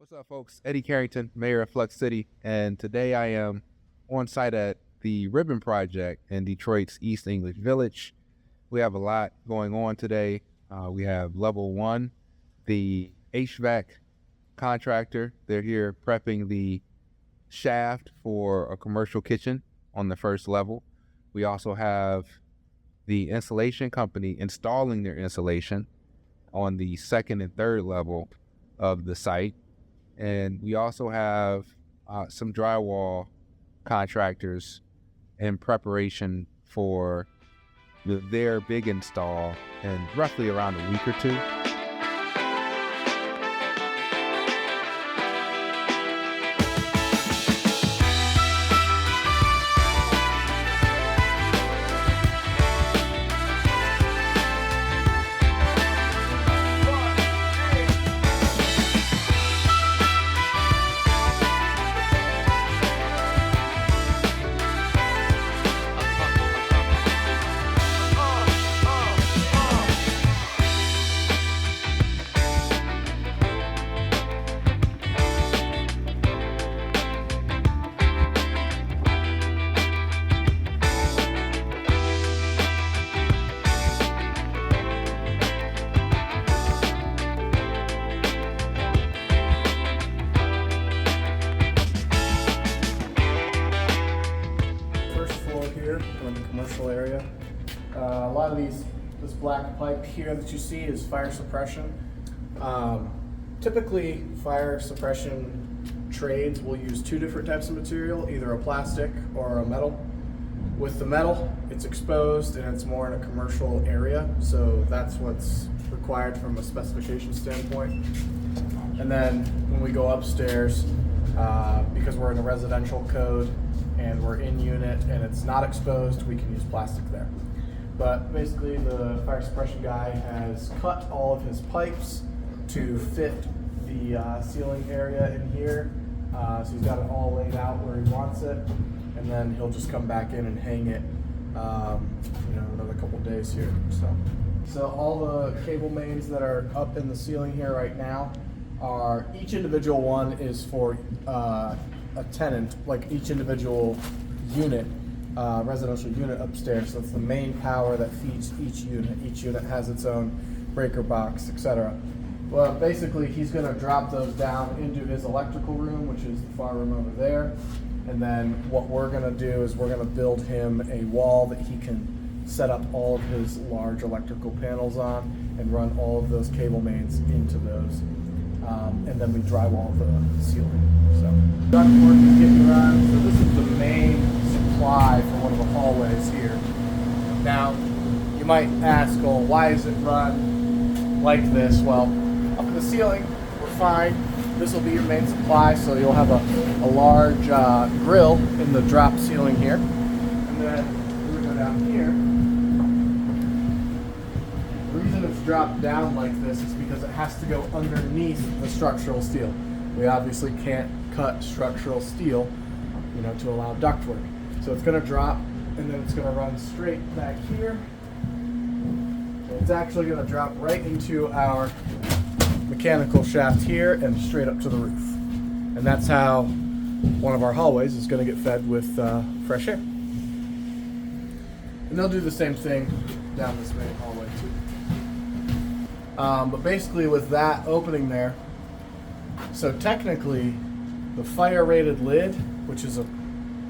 What's up, folks? Eddie Carrington, Mayor of Flux City, and today I am on site at the Ribbon Project in Detroit's East English Village. We have a lot going on today. We have level one, the HVAC contractor. They're here prepping the shaft for a commercial kitchen on the first level. We also have the installation company installing their installation on the second and third level of the site. And we also have some drywall contractors in preparation for their big install in roughly around a week or two. In the commercial area. A lot of this black pipe here that you see is fire suppression. Typically, fire suppression trades will use two different types of material, either a plastic or a metal. With the metal, it's exposed and it's more in a commercial area, so that's what's required from a specification standpoint. And then when we go upstairs, because we're in a residential code, and we're in unit and it's not exposed, we can use plastic there. But basically the fire suppression guy has cut all of his pipes to fit the ceiling area in here. So he's got it all laid out where he wants it, and then he'll just come back in and hang it another couple days here. So all the cable mains that are up in the ceiling here right now are, each individual one is for a tenant, like each individual unit, residential unit upstairs. So it's the main power that feeds each unit. Each unit has its own breaker box, etc. Well, basically he's going to drop those down into his electrical room, which is the far room over there. And then what we're going to do is we're going to build him a wall that he can set up all of his large electrical panels on and run all of those cable mains into those. And then we drywall the ceiling. So ductwork is getting run. So this is the main supply for one of the hallways here. Now, you might ask, well, why is it run like this? Well, up in the ceiling, we're fine. This will be your main supply, so you'll have a large grill in the drop ceiling here. And then we go down here. The reason it's dropped down like this is because it has to go underneath the structural steel. We obviously can't cut structural steel, to allow ductwork. So it's going to drop, and then it's going to run straight back here. And it's actually going to drop right into our mechanical shaft here and straight up to the roof. And that's how one of our hallways is going to get fed with fresh air. And they'll do the same thing down this main hallway too. But basically with that opening there, so technically the fire rated lid, which is a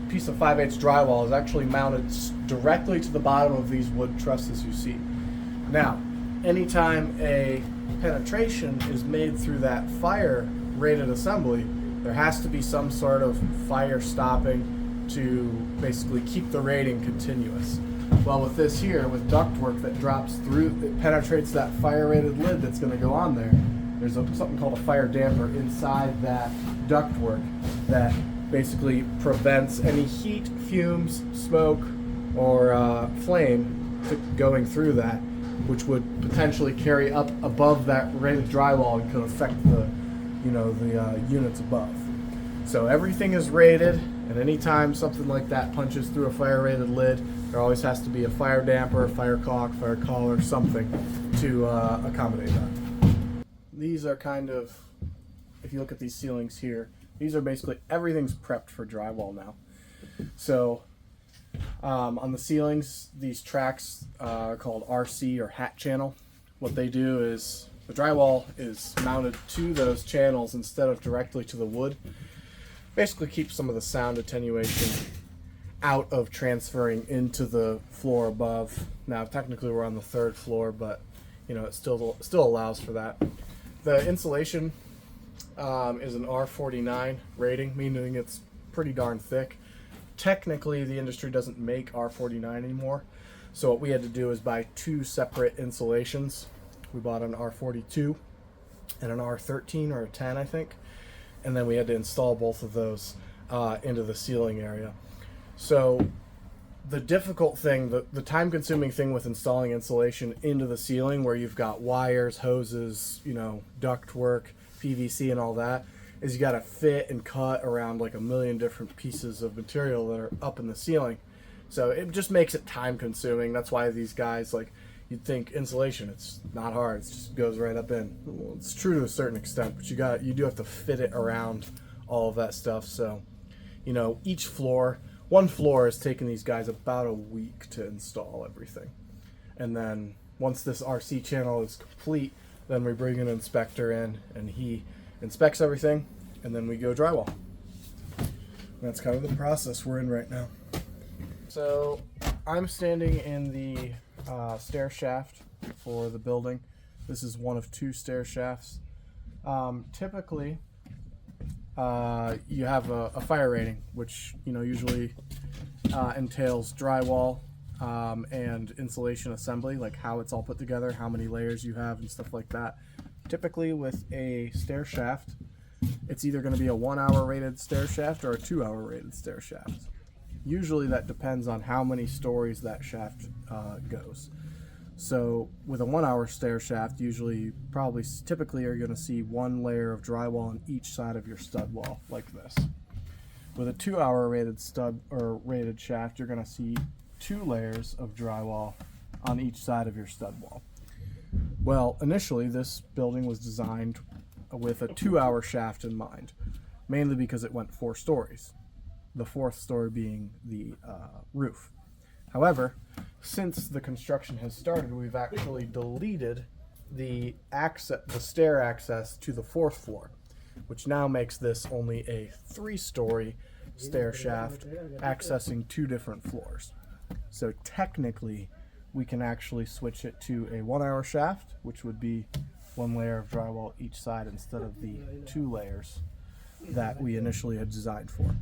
piece of 5/8 drywall, is actually mounted directly to the bottom of these wood trusses you see. Now, anytime a penetration is made through that fire rated assembly, there has to be some sort of fire stopping to basically keep the rating continuous. Well, with this here, with ductwork that drops through, it penetrates that fire-rated lid that's going to go on there. There's something called a fire damper inside that ductwork that basically prevents any heat, fumes, smoke, or flame going through that, which would potentially carry up above that rated drywall and could affect the units above. So everything is rated, and anytime something like that punches through a fire-rated lid, there always has to be a fire damper, fire caulk, fire collar, something to accommodate that. These are kind of if you look at these ceilings here, these are basically, everything's prepped for drywall now. So on the ceilings, these tracks are called RC or hat channel. What they do is the drywall is mounted to those channels instead of directly to the wood. Basically keeps some of the sound attenuation out of transferring into the floor above. Now technically we're on the 3rd floor, but you know, it still allows for that. The insulation is an R49 rating, meaning it's pretty darn thick. Technically the industry doesn't make R49 anymore, so what we had to do is buy 2 separate insulations. We bought an R42 and an R13 or a 10, I think, and then we had to install both of those into the ceiling area. So the difficult thing, the time-consuming thing with installing insulation into the ceiling, where you've got wires, hoses, you know, duct work, PVC and all that, is you got to fit and cut around like a million different pieces of material that are up in the ceiling. So it just makes it time-consuming. That's why these guys, like, you'd think insulation, it's not hard, it just goes right up in. Well, it's true to a certain extent, but you do have to fit it around all of that stuff. So, you know, each floor, one floor is taking these guys about a week to install everything. And then once this RC channel is complete, then we bring an inspector in and he inspects everything, and then we go drywall. And that's kind of the process we're in right now. So I'm standing in the stair shaft for the building. This is one of 2 stair shafts. Typically, you have a fire rating, which, you know, usually entails drywall and insulation assembly, like how it's all put together, how many layers you have and stuff like that. Typically with a stair shaft, it's either going to be a 1-hour rated stair shaft or a 2-hour rated stair shaft. Usually that depends on how many stories that shaft goes. So with a 1-hour stair shaft, usually typically you're going to see 1 layer of drywall on each side of your stud wall, like this. With a 2-hour rated rated shaft, you're going to see 2 layers of drywall on each side of your stud wall. Well, initially this building was designed with a 2-hour shaft in mind, mainly because it went 4 stories, the 4th story being the roof. However, since the construction has started, we've actually deleted the stair access to the 4th floor, which now makes this only a 3-story stair shaft accessing 2 different floors. So technically, we can actually switch it to a 1-hour shaft, which would be 1 layer of drywall each side instead of the 2 layers that we initially had designed for.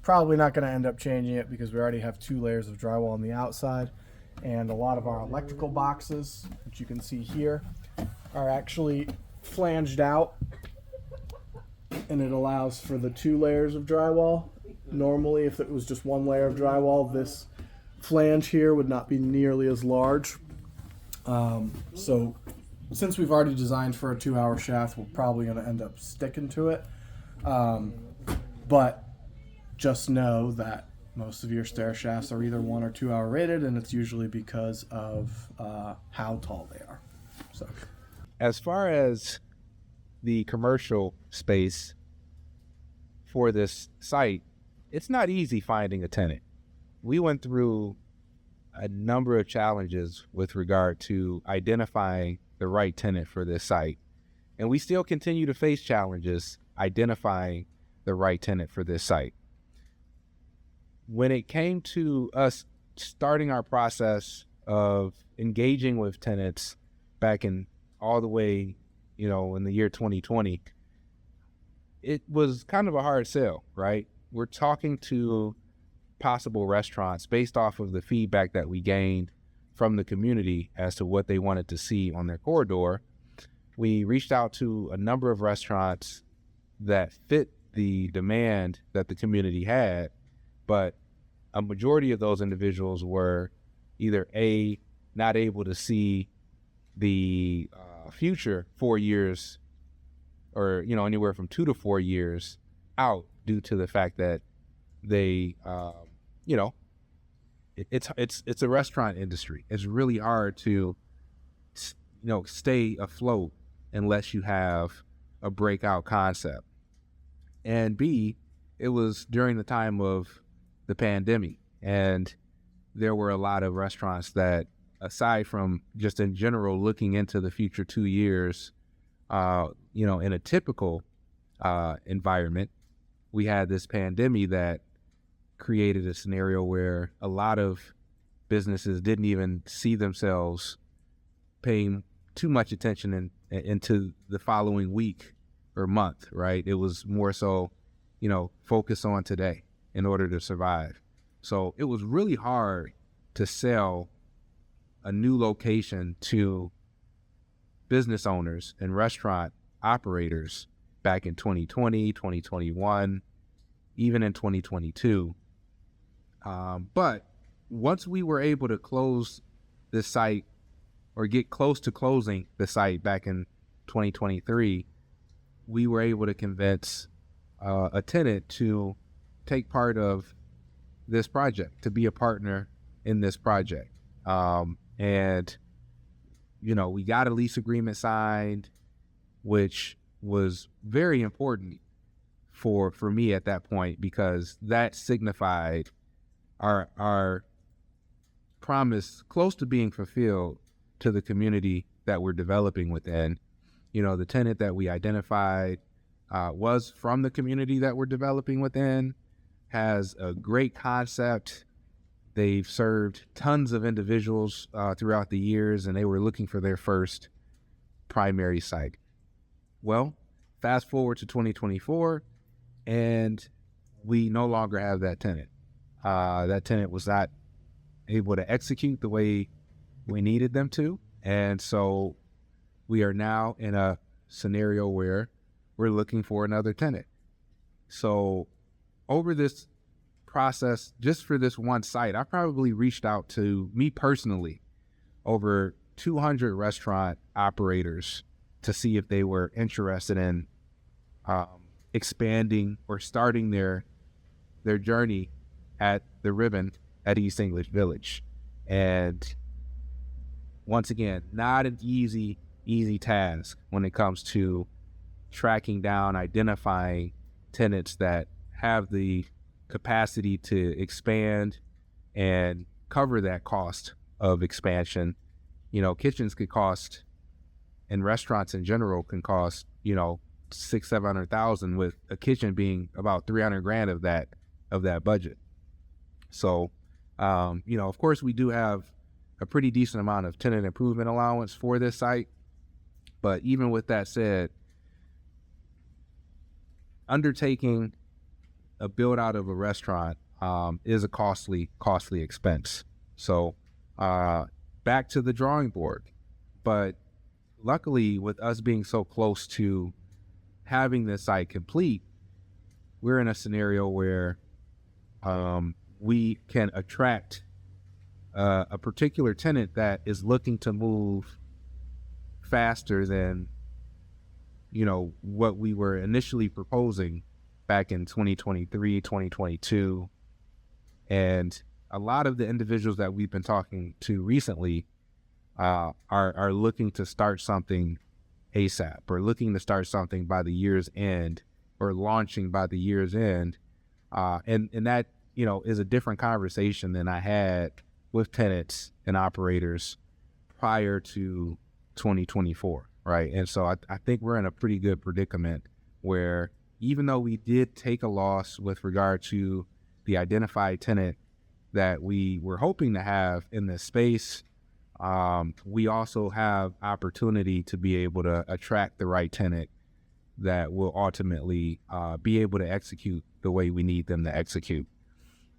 Probably not going to end up changing it because we already have 2 layers of drywall on the outside, and a lot of our electrical boxes, which you can see here, are actually flanged out, and it allows for the 2 layers of drywall. Normally, if it was just 1 layer of drywall, this flange here would not be nearly as large. So since we've already designed for a 2-hour shaft, we're probably going to end up sticking to it. But just know that most of your stair shafts are either 1 or 2-hour rated, and it's usually because of how tall they are. So, as far as the commercial space for this site, it's not easy finding a tenant. We went through a number of challenges with regard to identifying the right tenant for this site, and we still continue to face challenges identifying the right tenant for this site. When it came to us starting our process of engaging with tenants back in all the way, you know, in the year 2020, it was kind of a hard sell, right? We're talking to possible restaurants based off of the feedback that we gained from the community as to what they wanted to see on their corridor. We reached out to a number of restaurants that fit the demand that the community had, but a majority of those individuals were either A, not able to see the future 4 years, or, you know, anywhere from 2 to 4 years out, due to the fact that they, you know, it's a restaurant industry. It's really hard to, you know, stay afloat unless you have a breakout concept. And B, it was during the time of the pandemic. And there were a lot of restaurants that, aside from just in general looking into the future 2 years, in a typical environment, we had this pandemic that created a scenario where a lot of businesses didn't even see themselves paying too much attention into the following week or month, right? It was more so, focus on today in order to survive. So it was really hard to sell a new location to business owners and restaurant operators back in 2020, 2021, even in 2022. But once we were able to close this site or get close to closing the site back in 2023, we were able to convince a tenant to take part of this project, to be a partner in this project. And we got a lease agreement signed, which was very important for me at that point, because that signified our promise close to being fulfilled to the community that we're developing within. The tenant that we identified was from the community that we're developing within, has a great concept. They've served tons of individuals throughout the years, and they were looking for their first primary site. Well, fast forward to 2024, and we no longer have that tenant. That tenant was not able to execute the way we needed them to. And so we are now in a scenario where we're looking for another tenant. So over this process, just for this one site, I probably reached out to, me personally, over 200 restaurant operators to see if they were interested in expanding or starting their journey at the Ribbon at East English Village. And once again, not an easy task when it comes to tracking down, identifying tenants that have the capacity to expand and cover that cost of expansion. Kitchens could cost, and restaurants in general can cost, $600,000-$700,000, with a kitchen being about $300,000 of that budget. So, of course, we do have a pretty decent amount of tenant improvement allowance for this site. But even with that said, undertaking a build out of a restaurant is a costly expense. So back to the drawing board. But luckily, with us being so close to having this site complete, we're in a scenario where we can attract a particular tenant that is looking to move faster than what we were initially proposing back in 2023, 2022. And a lot of the individuals that we've been talking to recently are looking to start something ASAP, or looking to start something by the year's end, or launching by the year's end. And that, is a different conversation than I had with tenants and operators prior to 2024, right? And so I think we're in a pretty good predicament where, even though we did take a loss with regard to the identified tenant that we were hoping to have in this space, we also have opportunity to be able to attract the right tenant that will ultimately be able to execute the way we need them to execute.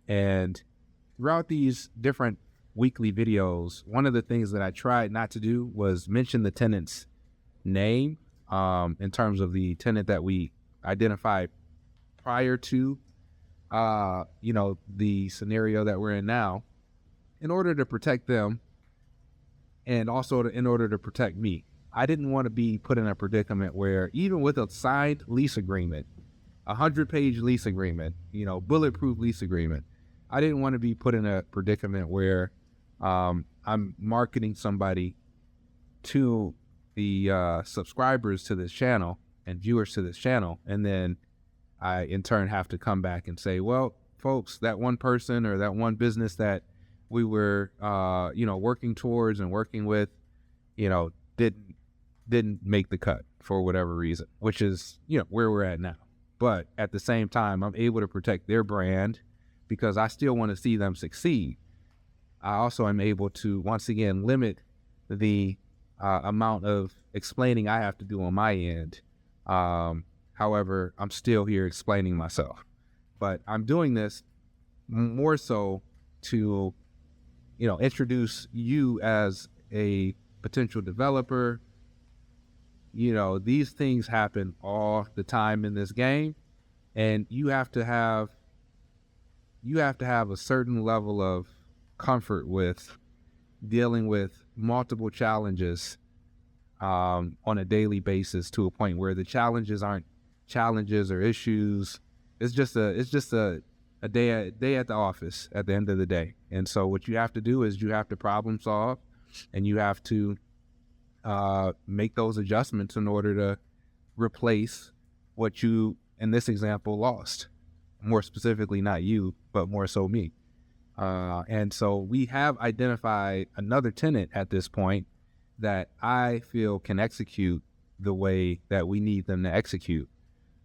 And throughout these different weekly videos, one of the things that I tried not to do was mention the tenant's name in terms of the tenant that we identified prior to the scenario that we're in now, in order to protect them, and also in order to protect me. I didn't want to be put in a predicament where, even with a signed lease agreement, 100-page lease agreement, bulletproof lease agreement, I didn't want to be put in a predicament where I'm marketing somebody to the subscribers to this channel and viewers to this channel, and then I in turn have to come back and say, well, folks, that one person or that one business that we were, working towards and working with, didn't make the cut for whatever reason, which is, where we're at now. But at the same time, I'm able to protect their brand because I still want to see them succeed. I also am able to, once again, limit the amount of explaining I have to do on my end. However, I'm still here explaining myself. But I'm doing this more so to, introduce you as a potential developer. These things happen all the time in this game, and you have to have a certain level of comfort with dealing with multiple challenges on a daily basis, to a point where the challenges aren't challenges or issues. It's just a day at the office at the end of the day. And so what you have to do is you have to problem solve, and you have to make those adjustments in order to replace what you, in this example, lost. More specifically, not you, but more so me. And so we have identified another tenant at this point that I feel can execute the way that we need them to execute.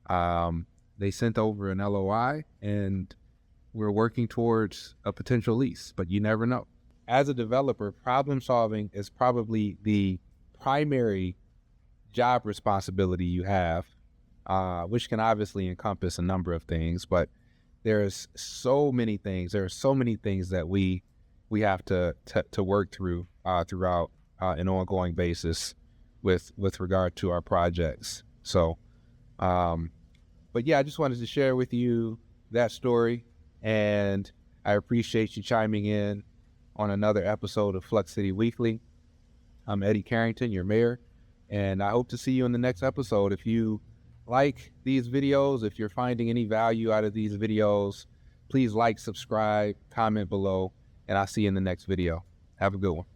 They sent over an LOI, and we're working towards a potential lease, but you never know. As a developer, problem solving is probably the primary job responsibility you have, which can obviously encompass a number of things, but there's so many things. There are so many things that we have to work through throughout an ongoing basis with regard to our projects. So, but yeah, I just wanted to share with you that story, and I appreciate you chiming in on another episode of Flux City Weekly. I'm Eddie Carrington, your mayor, and I hope to see you in the next episode. If you like these videos, if you're finding any value out of these videos, please like, subscribe, comment below, and I'll see you in the next video. Have a good one.